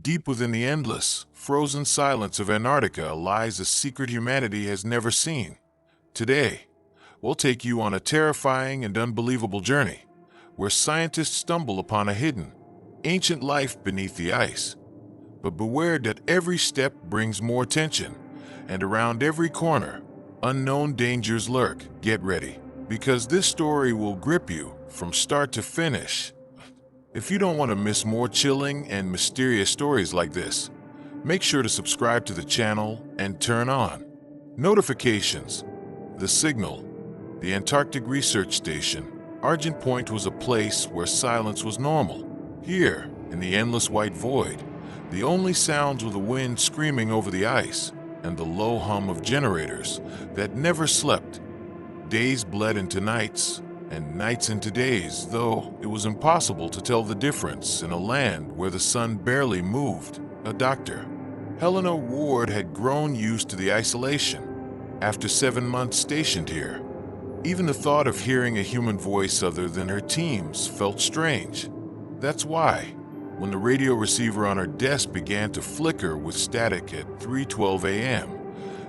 Deep within the endless, frozen silence of Antarctica lies a secret humanity has never seen. Today, we'll take you on a terrifying and unbelievable journey, where scientists stumble upon a hidden, ancient life beneath the ice. But beware that every step brings more tension, and around every corner, unknown dangers lurk. Get ready, because this story will grip you from start to finish. If you don't want to miss more chilling and mysterious stories like this, make sure to subscribe to the channel and turn on notifications. The signal, the Antarctic Research Station, Argent Point was a place where silence was normal. Here, in the endless white void, the only sounds were the wind screaming over the ice and the low hum of generators that never slept. Days bled into nights, and nights into days, though it was impossible to tell the difference in a land where the sun barely moved. A doctor, Helena Ward, had grown used to the isolation after 7 months stationed here. Even the thought of hearing a human voice other than her team's felt strange. That's why, when the radio receiver on her desk began to flicker with static at 3:12 a.m.,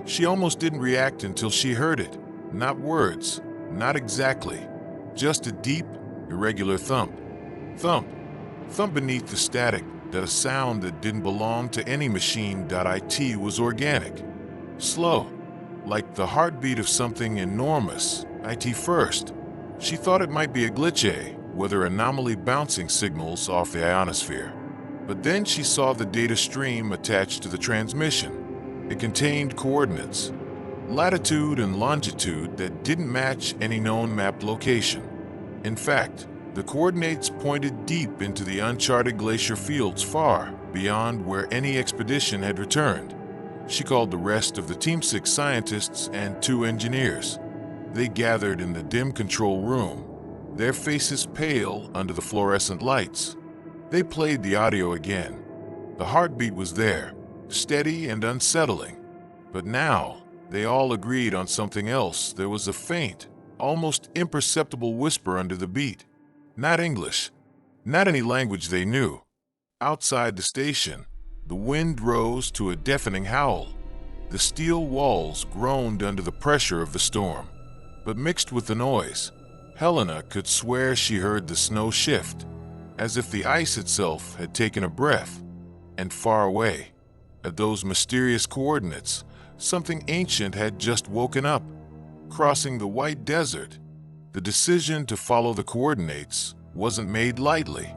she almost didn't react until she heard it. Not words, not exactly, just a deep, irregular thump. Thump. Thump beneath the static, that a sound that didn't belong to any machine. It was organic. Slow, like the heartbeat of something enormous. It first. She thought it might be a glitch, weather anomaly bouncing signals off the ionosphere. But then she saw the data stream attached to the transmission. It contained coordinates, latitude and longitude, that didn't match any known mapped location. In fact, the coordinates pointed deep into the uncharted glacier fields far beyond where any expedition had returned. She called the rest of the team, 6 scientists and 2 engineers. They gathered in the dim control room, their faces pale under the fluorescent lights. They played the audio again. The heartbeat was there, steady and unsettling. But now, they all agreed on something else. There was a faint, almost imperceptible whisper under the beat. Not English, not any language they knew. Outside the station, the wind rose to a deafening howl. The steel walls groaned under the pressure of the storm. But mixed with the noise, Helena could swear she heard the snow shift, as if the ice itself had taken a breath. And far away, at those mysterious coordinates, something ancient had just woken up, crossing the white desert. The decision to follow the coordinates wasn't made lightly.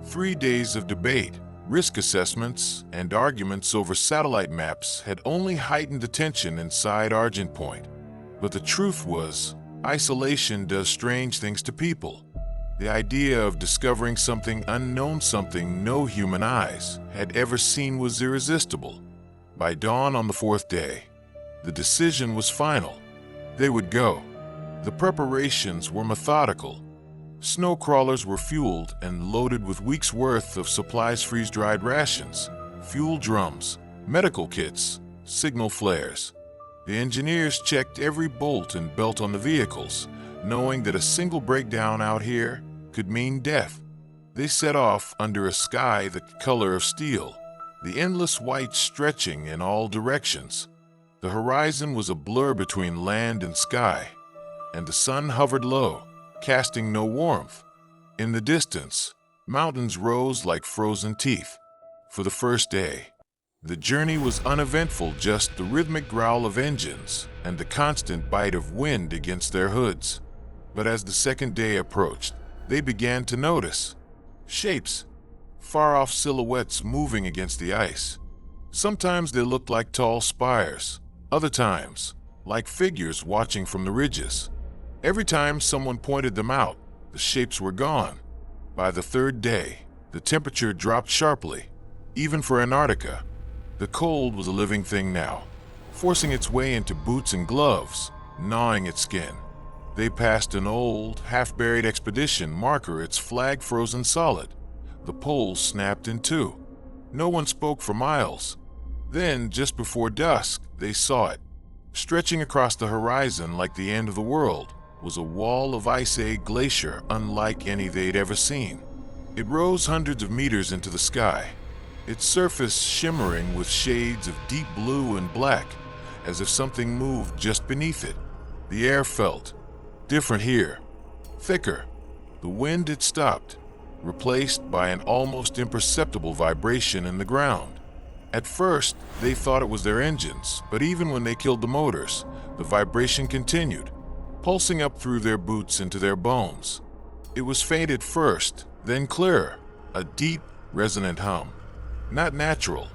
3 days of debate, risk assessments, and arguments over satellite maps had only heightened the tension inside Argent Point. But the truth was, isolation does strange things to people. The idea of discovering something unknown, something no human eyes had ever seen, was irresistible. By dawn on the 4th day, the decision was final. They would go. The preparations were methodical. Snow crawlers were fueled and loaded with weeks' worth of supplies: freeze-dried rations, fuel drums, medical kits, signal flares. The engineers checked every bolt and belt on the vehicles, knowing that a single breakdown out here could mean death. They set off under a sky the color of steel, the endless white stretching in all directions. The horizon was a blur between land and sky, and the sun hovered low, casting no warmth. In the distance, mountains rose like frozen teeth. For the first day, the journey was uneventful, just the rhythmic growl of engines and the constant bite of wind against their hoods. But as the second day approached, they began to notice shapes, far-off silhouettes moving against the ice. Sometimes they looked like tall spires, other times like figures watching from the ridges. Every time someone pointed them out, the shapes were gone. By the 3rd day, the temperature dropped sharply, even for Antarctica. The cold was a living thing now, forcing its way into boots and gloves, gnawing at skin. They passed an old, half-buried expedition marker, its flag frozen solid. The poles snapped in two. No one spoke for miles. Then, just before dusk, they saw it. Stretching across the horizon like the end of the world was a wall of ice, a glacier unlike any they'd ever seen. It rose hundreds of meters into the sky, its surface shimmering with shades of deep blue and black, as if something moved just beneath it. The air felt different here, thicker. The wind had stopped, replaced by an almost imperceptible vibration in the ground. At first, they thought it was their engines, but even when they killed the motors, the vibration continued, pulsing up through their boots into their bones. It was faint at first, then clearer, a deep, resonant hum. Not natural,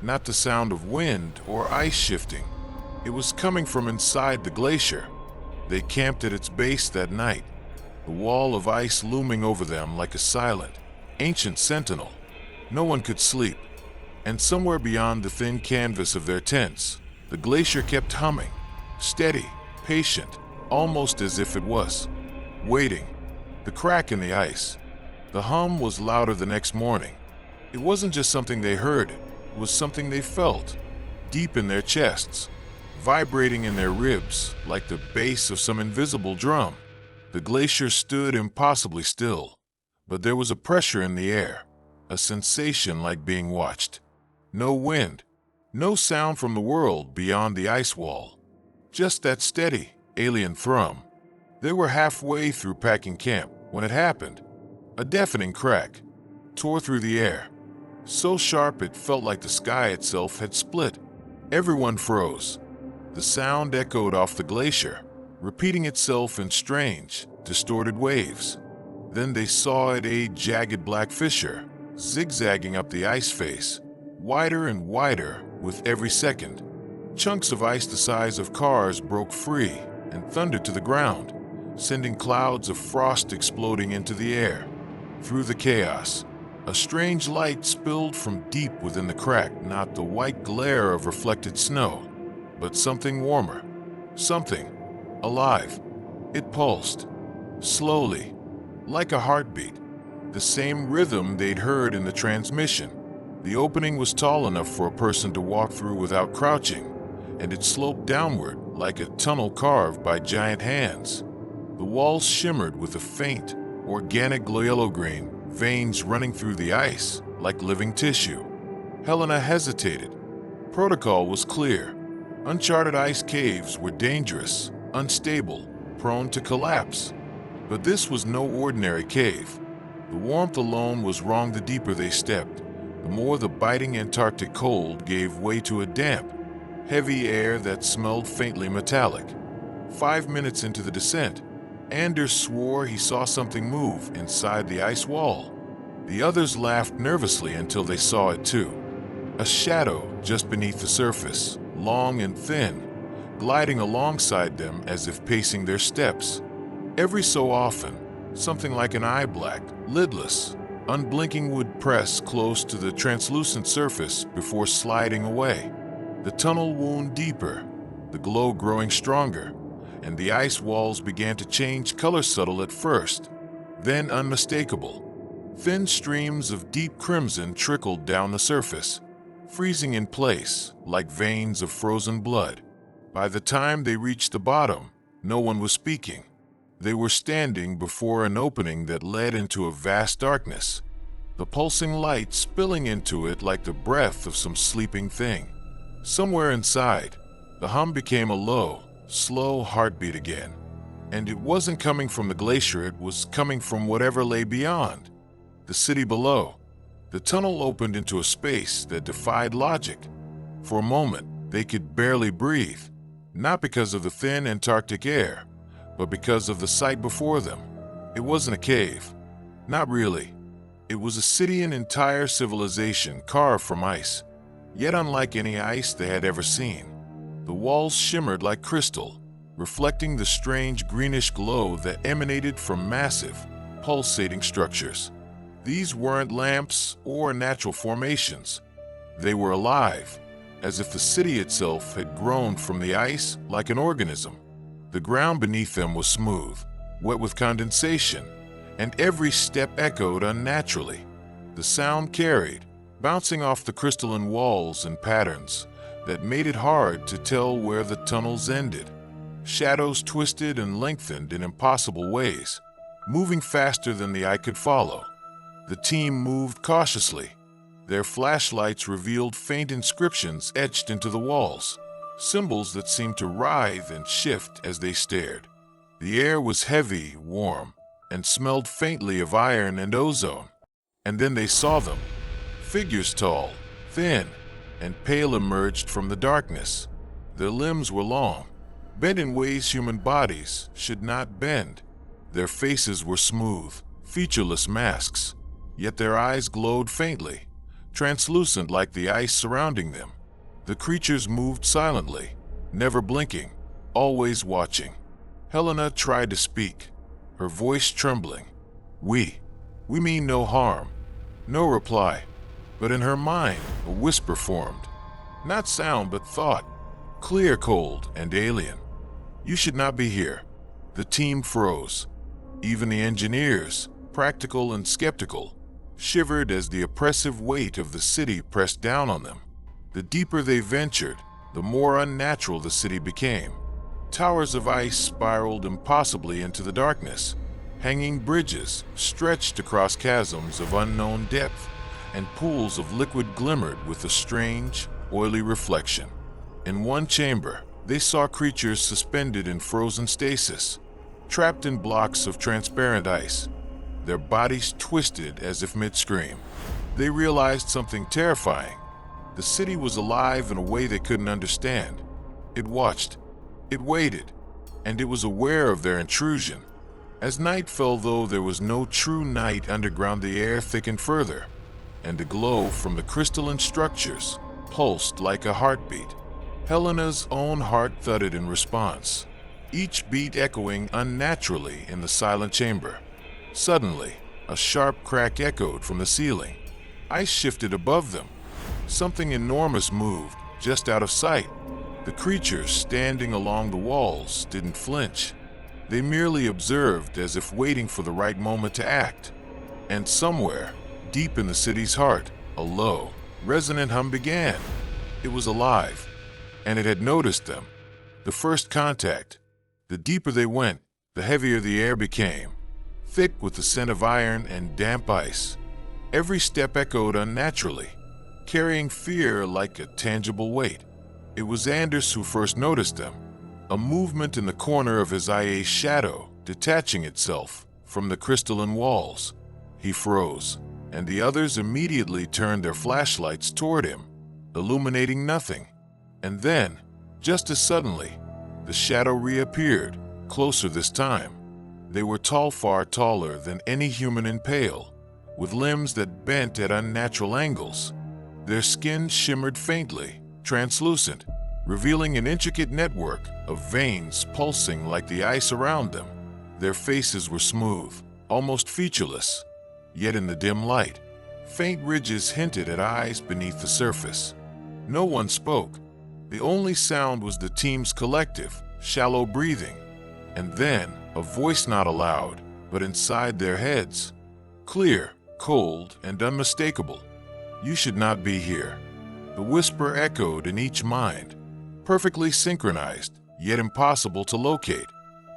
not the sound of wind or ice shifting. It was coming from inside the glacier. They camped at its base that night, the wall of ice looming over them like a silent, ancient sentinel. No one could sleep. And somewhere beyond the thin canvas of their tents, the glacier kept humming, steady, patient, almost as if it was waiting. The crack in the ice. The hum was louder the next morning. It wasn't just something they heard, it was something they felt, deep in their chests, vibrating in their ribs like the bass of some invisible drum. The glacier stood impossibly still, but there was a pressure in the air, a sensation like being watched. No wind, no sound from the world beyond the ice wall. Just that steady, alien thrum. They were halfway through packing camp when it happened. A deafening crack tore through the air, so sharp it felt like the sky itself had split. Everyone froze. The sound echoed off the glacier, repeating itself in strange, distorted waves. Then they saw it, a jagged black fissure, zigzagging up the ice face, wider and wider with every second. Chunks of ice the size of cars broke free and thundered to the ground, sending clouds of frost exploding into the air. Through the chaos, a strange light spilled from deep within the crack, not the white glare of reflected snow, but something warmer, something alive. It pulsed, slowly, like a heartbeat, the same rhythm they'd heard in the transmission. The opening was tall enough for a person to walk through without crouching, and it sloped downward like a tunnel carved by giant hands. The walls shimmered with a faint, organic yellow-green, veins running through the ice like living tissue. Helena hesitated. Protocol was clear. Uncharted ice caves were dangerous, unstable, prone to collapse. But this was no ordinary cave. The warmth alone was wrong. The deeper they stepped, the more the biting Antarctic cold gave way to a damp, heavy air that smelled faintly metallic. 5 minutes into the descent, Anders swore he saw something move inside the ice wall. The others laughed nervously until they saw it too. A shadow just beneath the surface, long and thin, gliding alongside them as if pacing their steps. Every so often, something like an eye black, lidless, unblinking would press close to the translucent surface before sliding away. The tunnel wound deeper, the glow growing stronger, and the ice walls began to change color, subtle at first, then unmistakable. Thin streams of deep crimson trickled down the surface, freezing in place like veins of frozen blood. By the time they reached the bottom, no one was speaking. They were standing before an opening that led into a vast darkness, the pulsing light spilling into it like the breath of some sleeping thing. Somewhere inside, the hum became a low, slow heartbeat again. And it wasn't coming from the glacier, it was coming from whatever lay beyond. The city below. The tunnel opened into a space that defied logic. For a moment, they could barely breathe, not because of the thin Antarctic air, but because of the sight before them. It wasn't a cave. Not really. It was a city, an entire civilization carved from ice, yet unlike any ice they had ever seen. The walls shimmered like crystal, reflecting the strange greenish glow that emanated from massive, pulsating structures. These weren't lamps or natural formations. They were alive, as if the city itself had grown from the ice like an organism. The ground beneath them was smooth, wet with condensation, and every step echoed unnaturally. The sound carried, bouncing off the crystalline walls in patterns that made it hard to tell where the tunnels ended. Shadows twisted and lengthened in impossible ways, moving faster than the eye could follow. The team moved cautiously, Their flashlights revealed faint inscriptions etched into the walls, symbols that seemed to writhe and shift as they stared. The air was heavy, warm, and smelled faintly of iron and ozone. And then they saw them. Figures tall, thin, and pale emerged from the darkness. Their limbs were long, bent in ways human bodies should not bend. Their faces were smooth, featureless masks, yet their eyes glowed faintly, translucent like the ice surrounding them. The creatures moved silently, never blinking, always watching. Helena tried to speak, her voice trembling. We mean no harm." No reply, but in her mind a whisper formed. Not sound, but thought, clear, cold, and alien. "You should not be here." The team froze. Even the engineers, practical and skeptical, shivered as the oppressive weight of the city pressed down on them. The deeper they ventured, the more unnatural the city became. Towers of ice spiraled impossibly into the darkness. Hanging bridges stretched across chasms of unknown depth, and pools of liquid glimmered with a strange, oily reflection. In one chamber, they saw creatures suspended in frozen stasis, trapped in blocks of transparent ice, their bodies twisted as if mid-scream. They realized something terrifying. The city was alive in a way they couldn't understand. It watched, it waited, and it was aware of their intrusion. As night fell, though there was no true night underground, the air thickened further, and the glow from the crystalline structures pulsed like a heartbeat. Helena's own heart thudded in response, each beat echoing unnaturally in the silent chamber. Suddenly, a sharp crack echoed from the ceiling. Ice shifted above them. Something enormous moved, just out of sight. The creatures standing along the walls didn't flinch. They merely observed, as if waiting for the right moment to act. And somewhere, deep in the city's heart, a low, resonant hum began. It was alive, and it had noticed them. The first contact. The deeper they went, the heavier the air became, thick with the scent of iron and damp ice. Every step echoed unnaturally, carrying fear like a tangible weight. It was Anders who first noticed them, a movement in the corner of his eye's shadow detaching itself from the crystalline walls. He froze, and the others immediately turned their flashlights toward him, illuminating nothing. And then, just as suddenly, the shadow reappeared, closer this time. They were tall, far taller than any human, and pale, with limbs that bent at unnatural angles. Their skin shimmered faintly, translucent, revealing an intricate network of veins pulsing like the ice around them. Their faces were smooth, almost featureless, yet in the dim light, faint ridges hinted at eyes beneath the surface. No one spoke. The only sound was the team's collective, shallow breathing. And then, a voice not aloud, but inside their heads. Clear, cold, and unmistakable. "You should not be here." The whisper echoed in each mind, perfectly synchronized, yet impossible to locate.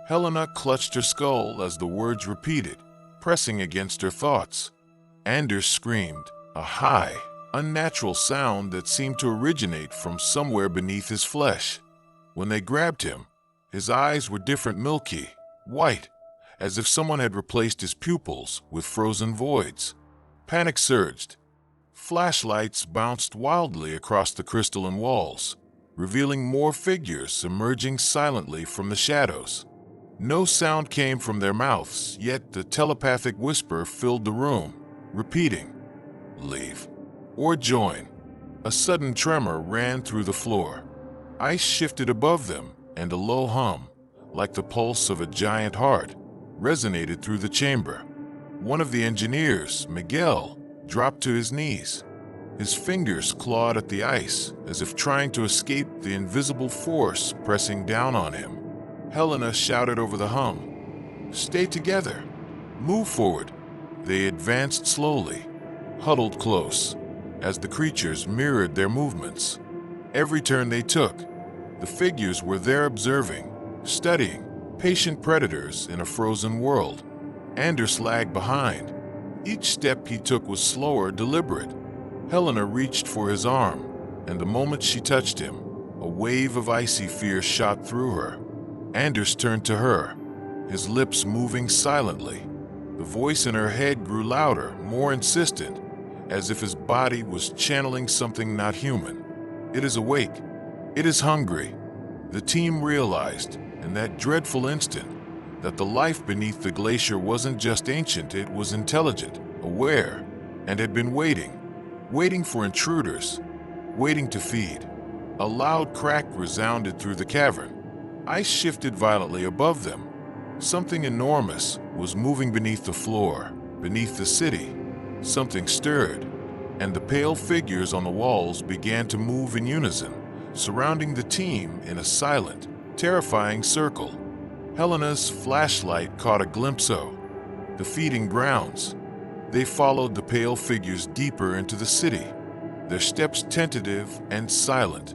Helena clutched her skull as the words repeated, pressing against her thoughts. Anders screamed, a high, unnatural sound that seemed to originate from somewhere beneath his flesh. When they grabbed him, his eyes were different, milky, white, as if someone had replaced his pupils with frozen voids. Panic surged. Flashlights bounced wildly across the crystalline walls, revealing more figures emerging silently from the shadows. No sound came from their mouths, yet the telepathic whisper filled the room, repeating, "Leave or join." A sudden tremor ran through the floor. Ice shifted above them, and a low hum, like the pulse of a giant heart, resonated through the chamber. One of the engineers, Miguel, dropped to his knees. His fingers clawed at the ice, as if trying to escape the invisible force pressing down on him. Helena shouted over the hum, "Stay together. Move forward." They advanced slowly, huddled close, as the creatures mirrored their movements. Every turn they took, the figures were there observing, studying, patient predators in a frozen world. Anders lagged behind. Each step he took was slower, deliberate. Helena reached for his arm, and the moment she touched him, a wave of icy fear shot through her. Anders turned to her, his lips moving silently. The voice in her head grew louder, more insistent, as if his body was channeling something not human. "It is awake. It is hungry." The team realized, in that dreadful instant, that the life beneath the glacier wasn't just ancient, it was intelligent, aware, and had been waiting for intruders, waiting to feed. A loud crack resounded through the cavern. Ice shifted violently above them. Something enormous was moving beneath the floor, beneath the city. Something stirred, and the pale figures on the walls began to move in unison, surrounding the team in a silent, terrifying circle. Helena's flashlight caught a glimpse of the feeding grounds. They followed the pale figures deeper into the city, their steps tentative and silent.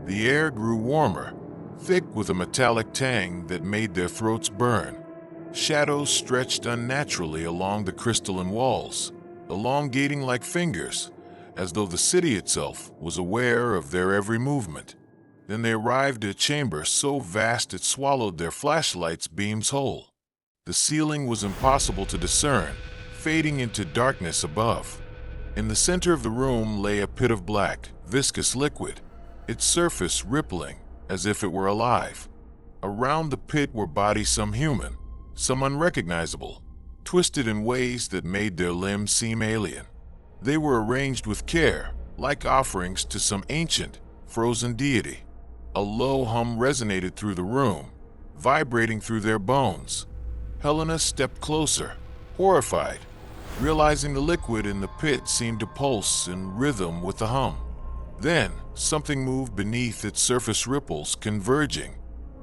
The air grew warmer, thick with a metallic tang that made their throats burn. Shadows stretched unnaturally along the crystalline walls, elongating like fingers, as though the city itself was aware of their every movement. Then they arrived at a chamber so vast it swallowed their flashlights' beams whole. The ceiling was impossible to discern, fading into darkness above. In the center of the room lay a pit of black, viscous liquid, its surface rippling as if it were alive. Around the pit were bodies, some human, some unrecognizable, twisted in ways that made their limbs seem alien. They were arranged with care, like offerings to some ancient, frozen deity. A low hum resonated through the room, vibrating through their bones. Helena stepped closer, horrified, realizing the liquid in the pit seemed to pulse in rhythm with the hum. Then, something moved beneath its surface, ripples converging,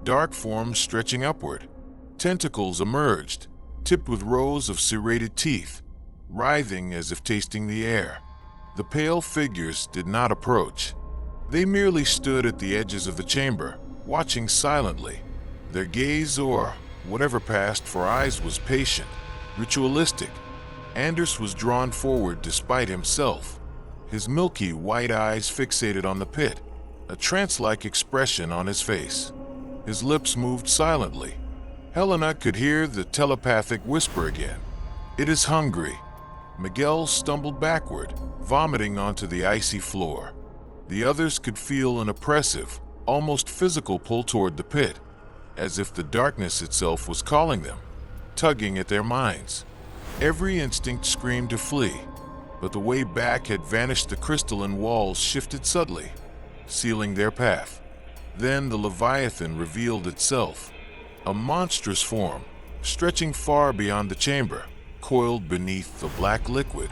dark forms stretching upward. Tentacles emerged, tipped with rows of serrated teeth, writhing as if tasting the air. The pale figures did not approach. They merely stood at the edges of the chamber, watching silently. Their gaze, or whatever passed for eyes, was patient, ritualistic. Anders was drawn forward despite himself, his milky white eyes fixated on the pit, a trance-like expression on his face. His lips moved silently. Helena could hear the telepathic whisper again. "It is hungry." Miguel stumbled backward, vomiting onto the icy floor. The others could feel an oppressive, almost physical pull toward the pit, as if the darkness itself was calling them, tugging at their minds. Every instinct screamed to flee, but the way back had vanished. The crystalline walls shifted subtly, sealing their path. Then the Leviathan revealed itself, a monstrous form, stretching far beyond the chamber, coiled beneath the black liquid.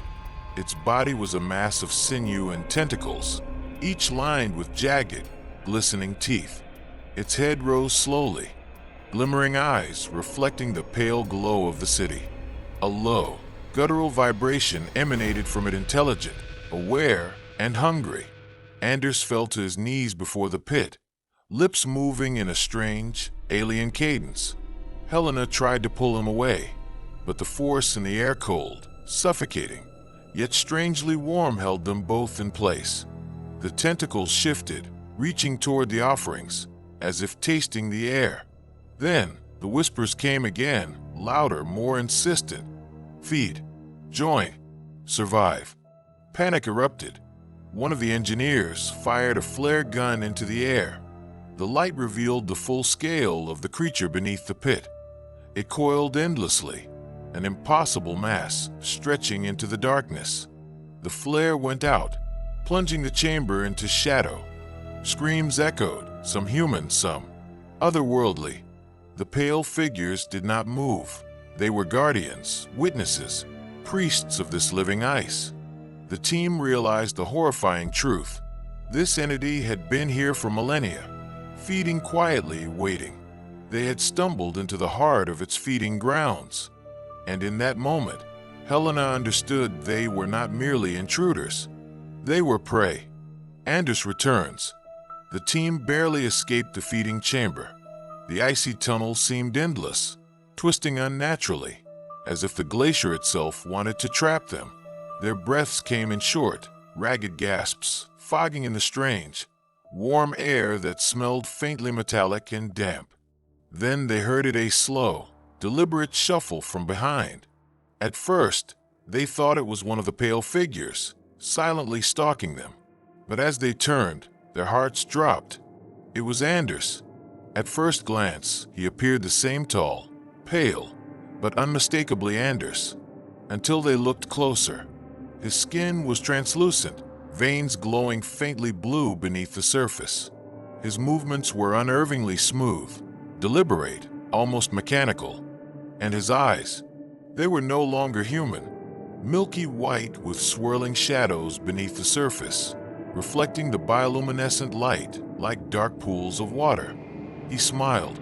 Its body was a mass of sinew and tentacles, each lined with jagged, glistening teeth. Its head rose slowly, glimmering eyes reflecting the pale glow of the city. A low, guttural vibration emanated from it, intelligent, aware, and hungry. Anders fell to his knees before the pit, lips moving in a strange, alien cadence. Helena tried to pull him away, but the force in the air, cold, suffocating, yet strangely warm, held them both in place. The tentacles shifted, reaching toward the offerings, as if tasting the air. Then, the whispers came again, louder, more insistent. "Feed. Join. Survive." Panic erupted. One of the engineers fired a flare gun into the air. The light revealed the full scale of the creature beneath the pit. It coiled endlessly, an impossible mass stretching into the darkness. The flare went out, plunging the chamber into shadow. Screams echoed, some human, some otherworldly. The pale figures did not move. They were guardians, witnesses, priests of this living ice. The team realized the horrifying truth. This entity had been here for millennia, feeding quietly, waiting. They had stumbled into the heart of its feeding grounds. And in that moment, Helena understood they were not merely intruders. They were prey. Anders returns. The team barely escaped the feeding chamber. The icy tunnel seemed endless, twisting unnaturally, as if the glacier itself wanted to trap them. Their breaths came in short, ragged gasps, fogging in the strange, warm air that smelled faintly metallic and damp. Then they heard a slow, deliberate shuffle from behind. At first, they thought it was one of the pale figures, silently stalking them. But as they turned, their hearts dropped. It was Anders. At first glance, he appeared the same tall, pale, but unmistakably Anders. Until they looked closer. His skin was translucent, veins glowing faintly blue beneath the surface. His movements were unnervingly smooth, deliberate, almost mechanical. And his eyes, they were no longer human. Milky white with swirling shadows beneath the surface, reflecting the bioluminescent light like dark pools of water. He smiled.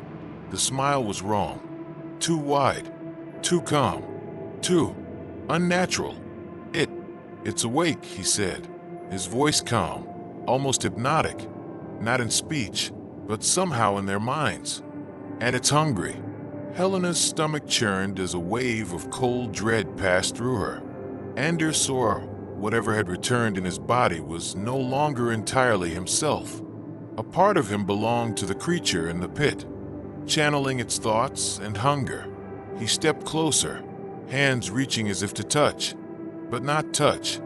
The smile was wrong. Too wide, too calm, too unnatural. It's awake, he said, his voice calm, almost hypnotic, not in speech, but somehow in their minds. And it's hungry. Helena's stomach churned as a wave of cold dread passed through her. Anders saw whatever had returned in his body was no longer entirely himself. A part of him belonged to the creature in the pit, channeling its thoughts and hunger. He stepped closer, hands reaching as if to touch, but not touch.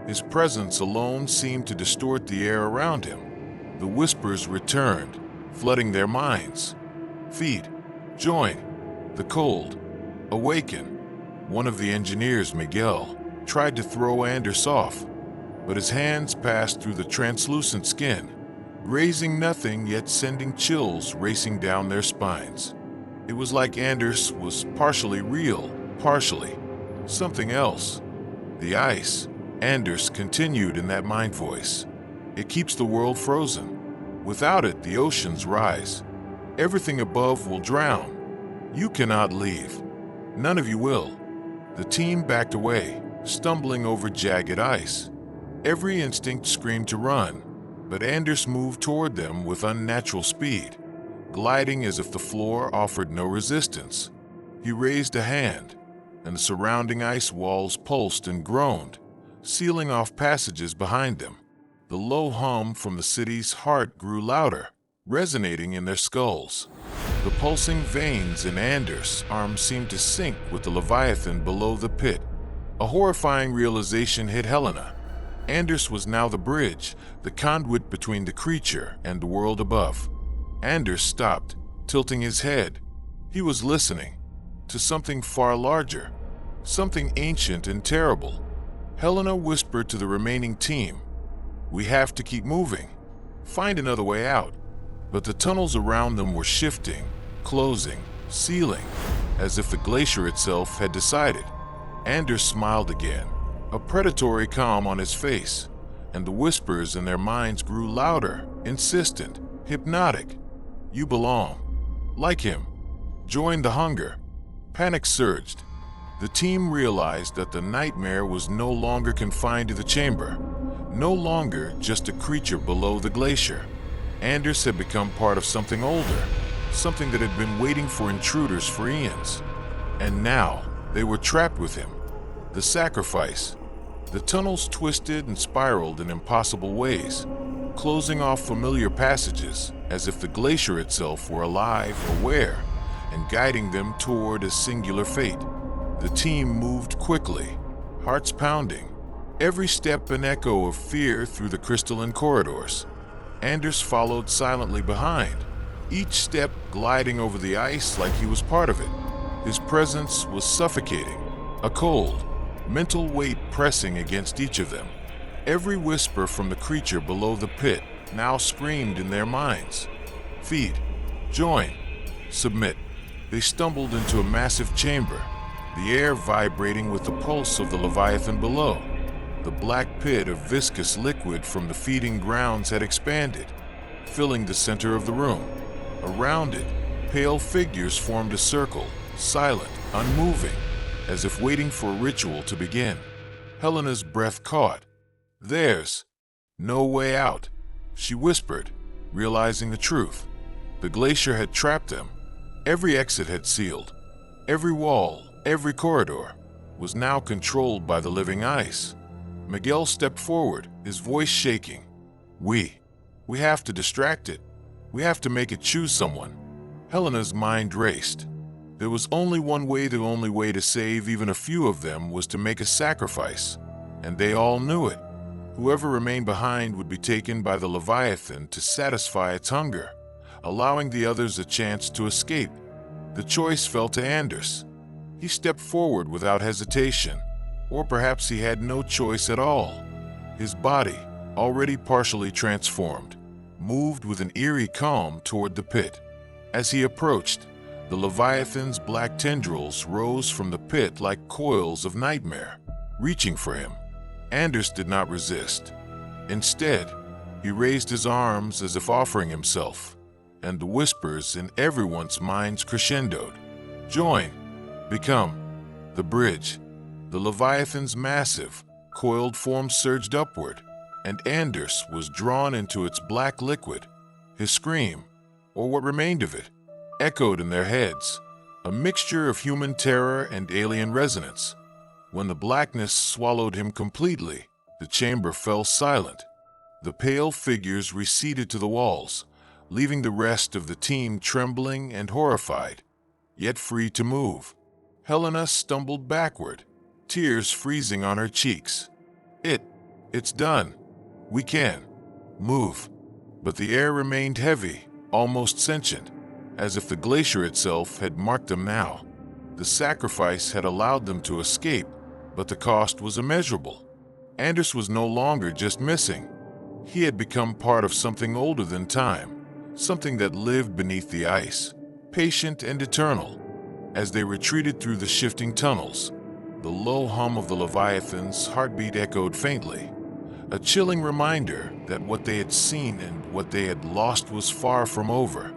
His presence alone seemed to distort the air around him. The whispers returned, flooding their minds. Feed. Join. The cold. Awaken. One of the engineers, Miguel, tried to throw Anders off, but his hands passed through the translucent skin, grazing nothing yet sending chills racing down their spines. It was like Anders was partially real, partially something else. The ice, Anders continued in that mind voice. It keeps the world frozen. Without it, the oceans rise. Everything above will drown. You cannot leave. None of you will. The team backed away, stumbling over jagged ice. Every instinct screamed to run, but Anders moved toward them with unnatural speed, gliding as if the floor offered no resistance. He raised a hand, and the surrounding ice walls pulsed and groaned, sealing off passages behind them. The low hum from the city's heart grew louder, resonating in their skulls. The pulsing veins in Anders' arms seemed to sync with the Leviathan below the pit. A horrifying realization hit Helena. Anders was now the bridge, the conduit between the creature and the world above. Anders stopped, tilting his head. He was listening to something far larger, something ancient and terrible. Helena whispered to the remaining team, "We have to keep moving. Find another way out." But the tunnels around them were shifting, closing, sealing, as if the glacier itself had decided. Anders smiled again, a predatory calm on his face, and the whispers in their minds grew louder, insistent, hypnotic. "You belong. Like him. Join the hunger." Panic surged. The team realized that the nightmare was no longer confined to the chamber, no longer just a creature below the glacier. Anders had become part of something older, something that had been waiting for intruders for eons. And now, they were trapped with him. The sacrifice. The tunnels twisted and spiraled in impossible ways, closing off familiar passages as if the glacier itself were alive, aware, and guiding them toward a singular fate. The team moved quickly, hearts pounding, every step an echo of fear through the crystalline corridors. Anders followed silently behind, each step gliding over the ice like he was part of it. His presence was suffocating, a cold, mental weight pressing against each of them. Every whisper from the creature below the pit now screamed in their minds. Feed. Join. Submit. They stumbled into a massive chamber, the air vibrating with the pulse of the Leviathan below. The black pit of viscous liquid from the feeding grounds had expanded, filling the center of the room. Around it, pale figures formed a circle, silent, unmoving, as if waiting for a ritual to begin. Helena's breath caught. "There's no way out," she whispered, realizing the truth. The glacier had trapped them. Every exit had sealed. Every wall, every corridor, was now controlled by the living ice. Miguel stepped forward, his voice shaking. We have to distract it. We have to make it choose someone. Helena's mind raced. There was only one way. The only way to save even a few of them was to make a sacrifice, and they all knew it. Whoever remained behind would be taken by the Leviathan to satisfy its hunger, allowing the others a chance to escape. The choice fell to Anders. He stepped forward without hesitation, or perhaps he had no choice at all. His body, already partially transformed, moved with an eerie calm toward the pit. As he approached, the Leviathan's black tendrils rose from the pit like coils of nightmare, reaching for him. Anders did not resist. Instead, he raised his arms as if offering himself, and the whispers in everyone's minds crescendoed. Join, become, the bridge. The Leviathan's massive, coiled form surged upward, and Anders was drawn into its black liquid. His scream, or what remained of it, echoed in their heads, a mixture of human terror and alien resonance. When the blackness swallowed him completely, the chamber fell silent. The pale figures receded to the walls, leaving the rest of the team trembling and horrified, yet free to move. Helena stumbled backward, tears freezing on her cheeks. It's done. We can move. But the air remained heavy, almost sentient, as if the glacier itself had marked them now. The sacrifice had allowed them to escape, but the cost was immeasurable. Anders was no longer just missing. He had become part of something older than time, something that lived beneath the ice, patient and eternal. As they retreated through the shifting tunnels, the low hum of the Leviathan's heartbeat echoed faintly, a chilling reminder that what they had seen and what they had lost was far from over.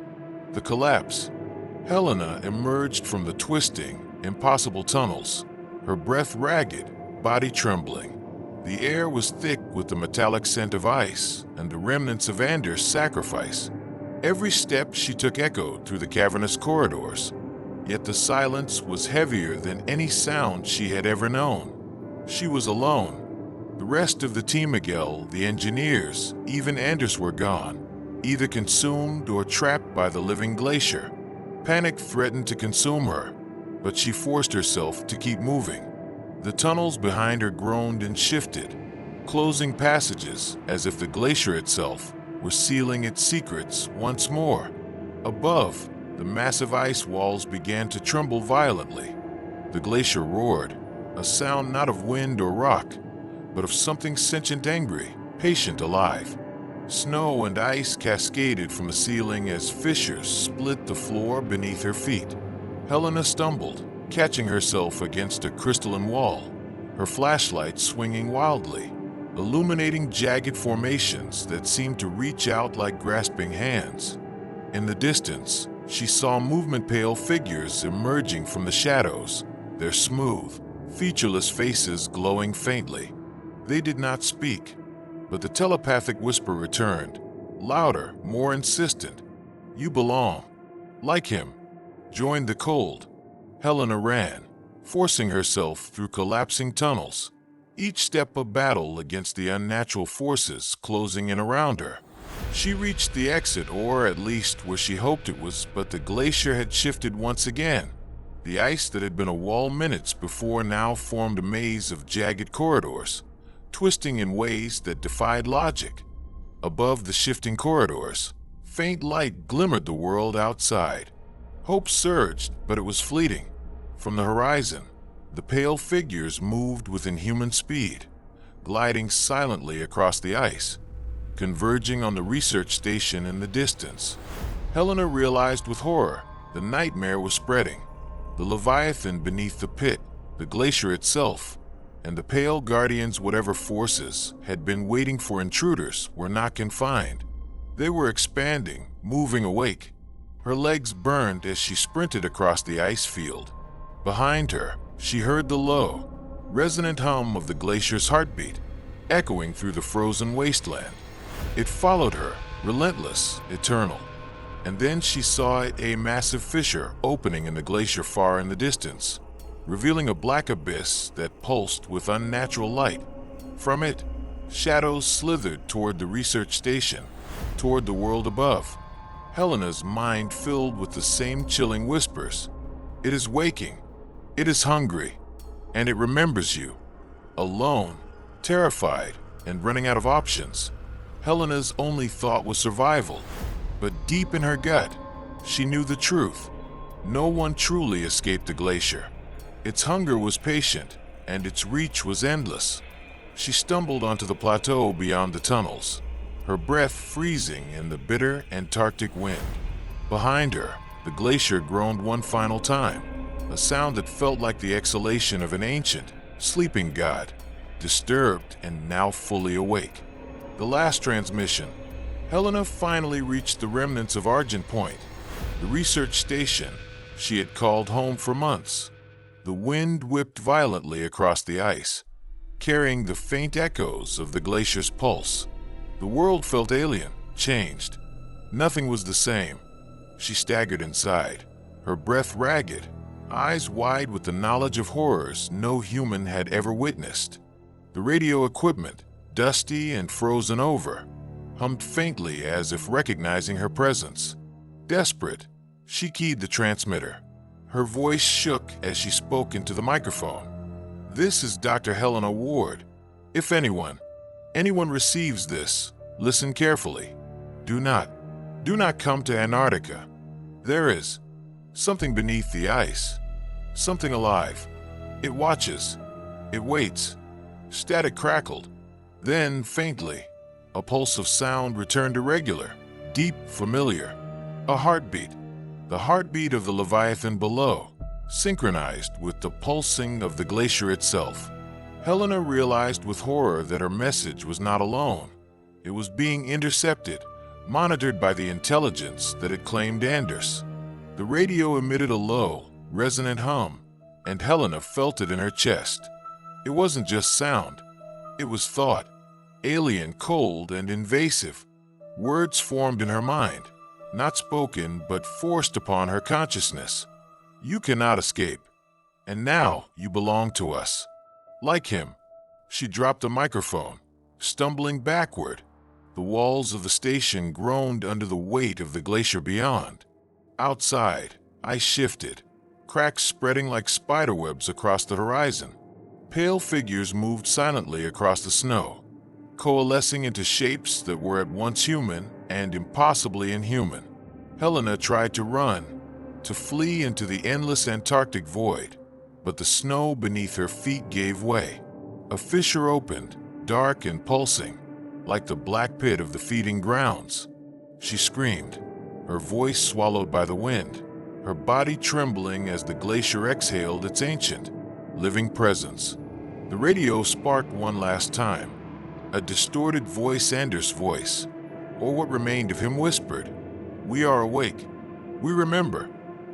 The collapse. Helena emerged from the twisting, impossible tunnels, her breath ragged, body trembling. The air was thick with the metallic scent of ice and the remnants of Anders' sacrifice. Every step she took echoed through the cavernous corridors, yet the silence was heavier than any sound she had ever known. She was alone. The rest of the team, Miguel, the engineers, even Anders were gone, either consumed or trapped by the living glacier. Panic threatened to consume her, but she forced herself to keep moving. The tunnels behind her groaned and shifted, closing passages as if the glacier itself were sealing its secrets once more. Above, the massive ice walls began to tremble violently. The glacier roared, a sound not of wind or rock, but of something sentient, angry, patient, alive. Snow and ice cascaded from the ceiling as fissures split the floor beneath her feet. Helena stumbled, catching herself against a crystalline wall, her flashlight swinging wildly, illuminating jagged formations that seemed to reach out like grasping hands. In the distance, she saw movement pale figures emerging from the shadows, their smooth, featureless faces glowing faintly. They did not speak, but the telepathic whisper returned, louder, more insistent. You belong. Like him. Join the cold. Helena ran, forcing herself through collapsing tunnels, each step a battle against the unnatural forces closing in around her. She reached the exit, or at least where she hoped it was, but the glacier had shifted once again. The ice that had been a wall minutes before now formed a maze of jagged corridors, twisting in ways that defied logic. Above the shifting corridors, faint light glimmered the world outside. Hope surged, but it was fleeting. From the horizon, the pale figures moved with inhuman speed, gliding silently across the ice, converging on the research station in the distance. Helena realized with horror the nightmare was spreading. The Leviathan beneath the pit, the glacier itself, and the pale guardians, whatever forces had been waiting for intruders, were not confined. They were expanding, moving awake. Her legs burned as she sprinted across the ice field. Behind her, she heard the low, resonant hum of the glacier's heartbeat, echoing through the frozen wasteland. It followed her, relentless, eternal. And then she saw a massive fissure opening in the glacier far in the distance, revealing a black abyss that pulsed with unnatural light. From it, shadows slithered toward the research station, toward the world above. Helena's mind filled with the same chilling whispers. It is waking, it is hungry, and it remembers you. Alone, terrified, and running out of options. Helena's only thought was survival, but deep in her gut, she knew the truth. No one truly escaped the glacier. Its hunger was patient, and its reach was endless. She stumbled onto the plateau beyond the tunnels, her breath freezing in the bitter Antarctic wind. Behind her, the glacier groaned one final time, a sound that felt like the exhalation of an ancient, sleeping god, disturbed and now fully awake. The last transmission. Helena finally reached the remnants of Argent Point, the research station she had called home for months. The wind whipped violently across the ice, carrying the faint echoes of the glacier's pulse. The world felt alien, changed. Nothing was the same. She staggered inside, her breath ragged, eyes wide with the knowledge of horrors no human had ever witnessed. The radio equipment, dusty and frozen over, hummed faintly as if recognizing her presence. Desperate, she keyed the transmitter. Her voice shook as she spoke into the microphone. "This is Dr. Helena Ward. If anyone receives this, listen carefully. Do not come to Antarctica. There is something beneath the ice, something alive. It watches, it waits." Static crackled. Then, faintly, a pulse of sound returned irregular, deep, familiar. A heartbeat. The heartbeat of the Leviathan below, synchronized with the pulsing of the glacier itself. Helena realized with horror that her message was not alone. It was being intercepted, monitored by the intelligence that had claimed Anders. The radio emitted a low, resonant hum, and Helena felt it in her chest. It wasn't just sound, it was thought, alien, cold, and invasive. Words formed in her mind, not spoken but forced upon her consciousness. "You cannot escape, and now you belong to us." Like him, she dropped the microphone, stumbling backward. The walls of the station groaned under the weight of the glacier beyond. Outside, ice shifted, cracks spreading like spiderwebs across the horizon. Pale figures moved silently across the snow, coalescing into shapes that were at once human and impossibly inhuman. Helena tried to run, to flee into the endless Antarctic void, but the snow beneath her feet gave way. A fissure opened, dark and pulsing, like the black pit of the feeding grounds. She screamed, her voice swallowed by the wind, her body trembling as the glacier exhaled its ancient, living presence. The radio sparked one last time. A distorted voice, Anders' voice, or what remained of him, whispered, "We are awake. We remember.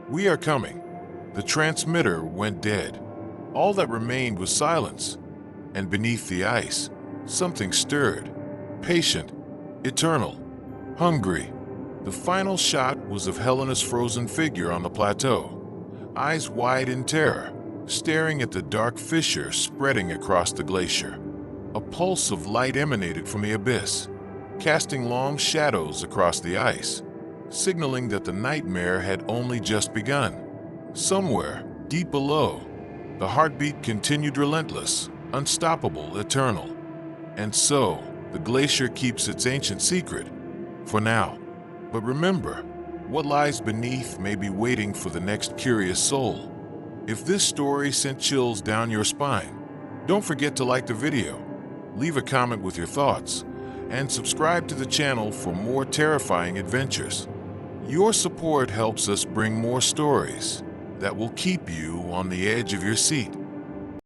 We are coming." The transmitter went dead. All that remained was silence. And beneath the ice, something stirred. Patient, eternal, hungry. The final shot was of Helena's frozen figure on the plateau, eyes wide in terror, staring at the dark fissure spreading across the glacier. A pulse of light emanated from the abyss, casting long shadows across the ice, signaling that the nightmare had only just begun. Somewhere, deep below, the heartbeat continued relentless, unstoppable, eternal. And so, the glacier keeps its ancient secret, for now. But remember, what lies beneath may be waiting for the next curious soul. If this story sent chills down your spine, don't forget to like the video, leave a comment with your thoughts, and subscribe to the channel for more terrifying adventures. Your support helps us bring more stories that will keep you on the edge of your seat.